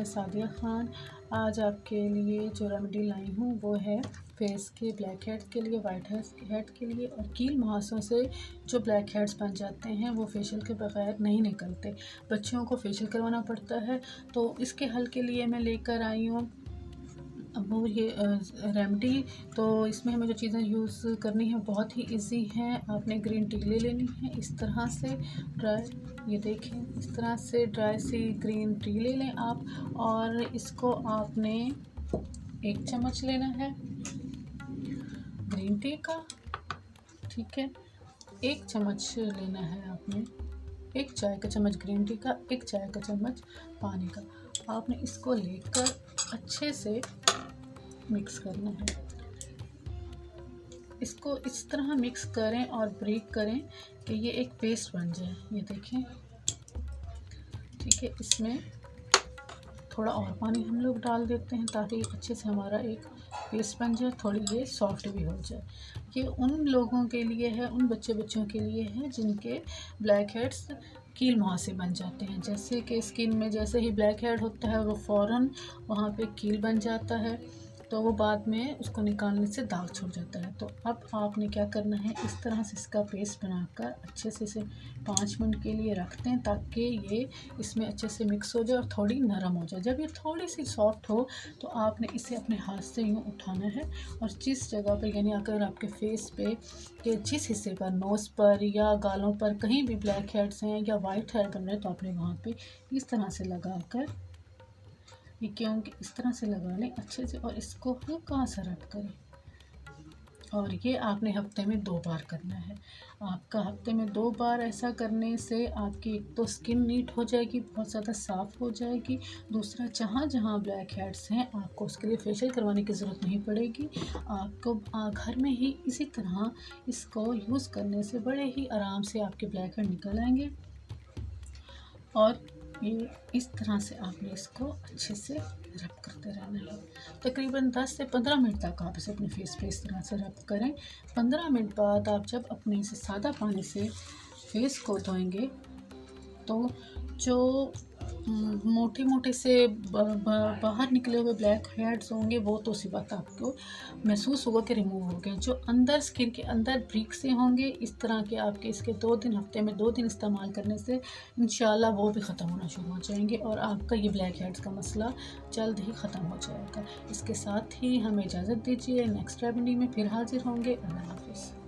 सादिया खान। आज आपके लिए जो रेमेडी लाई हूँ वो है फेस के ब्लैक हेड्स के लिए, वाइट हेड के लिए और कील मुहासों से जो ब्लैक हेड्स बन जाते हैं वो फेशियल के बगैर नहीं निकलते। बच्चों को फेशियल करवाना पड़ता है, तो इसके हल के लिए मैं लेकर आई हूँ अब वो ये रेमेडी। तो इसमें हमें जो चीज़ें यूज़ करनी है बहुत ही इजी हैं। आपने ग्रीन टी ले लेनी है इस तरह से ड्राई, ये देखें इस तरह से ड्राई सी ग्रीन टी ले लें आप, और इसको आपने 1 चम्मच लेना है ग्रीन टी का, ठीक है। 1 चम्मच लेना है आपने, 1 चाय का चम्मच ग्रीन टी का, 1 चाय का चम्मच पानी का। आपने इसको लेकर अच्छे से मिक्स करना है। इसको इस तरह मिक्स करें और ब्रेक करें कि ये एक पेस्ट बन जाए। ये देखें, ठीक है। इसमें थोड़ा और पानी हम लोग डाल देते हैं ताकि अच्छे से हमारा एक पेस्ट बन जाए, थोड़ी ये सॉफ्ट भी हो जाए। ये उन लोगों के लिए है, उन बच्चों के लिए है जिनके ब्लैक हेड्स कील मुहासे बन जाते हैं। जैसे कि स्किन में जैसे ही ब्लैक हेड होता है वो फ़ौरन वहाँ पे कील बन जाता है, तो वो बाद में उसको निकालने से दाग छूट जाता है। तो अब आपने क्या करना है, इस तरह से इसका पेस्ट बनाकर अच्छे से इसे 5 मिनट के लिए रख दें ताकि ये इसमें अच्छे से मिक्स हो जाए और थोड़ी नरम हो जाए। जब ये थोड़ी सी सॉफ्ट हो तो आपने इसे अपने हाथ से यूँ उठाना है और जिस जगह पर, यानी अगर आपके फेस पे के जिस हिस्से पर, नोज़ पर या गालों पर कहीं भी ब्लैक हेड्स हैं या वाइट हेड बन रहे हैं, तो आपने वहाँ पे इस तरह से लगा कर, ये क्योंकि इस तरह से लगा लें अच्छे से और इसको हल्का सा रब करें। और ये आपने हफ्ते में 2 बार करना है। आपका हफ्ते में 2 बार ऐसा करने से आपकी एक तो स्किन नीट हो जाएगी, बहुत ज़्यादा साफ़ हो जाएगी। दूसरा, जहाँ जहाँ ब्लैक हेड्स हैं आपको उसके लिए फेशियल करवाने की ज़रूरत नहीं पड़ेगी। आपको घर में ही इसी तरह इसको यूज़ करने से बड़े ही आराम से आपके ब्लैक हेड निकल आएंगे। और ये इस तरह से आपने इसको अच्छे से रब करते रहना है। तकरीबन 10 से 15 मिनट तक आप इसे अपने फेस पे इस तरह से रब करें। 15 मिनट बाद आप जब अपने से सादा पानी से फेस को धोएंगे तो जो मोटे मोटे से बाहर निकले हुए ब्लैक हेड्स होंगे वो तो उसी वक्त आपको महसूस होगा कि रिमूव हो गए। जो अंदर स्किन के अंदर ब्रिक से होंगे इस तरह के, आपके इसके 2 दिन, हफ्ते में 2 दिन इस्तेमाल करने से इंशाल्लाह वो भी ख़त्म होना शुरू हो जाएंगे और आपका ये ब्लैक हेड्स का मसला जल्द ही ख़त्म हो जाएगा। इसके साथ ही हमें इजाज़त दीजिए, नेक्स्ट रेमेडी में फिर हाजिर होंगे। अल्लाह हाफ़िज़।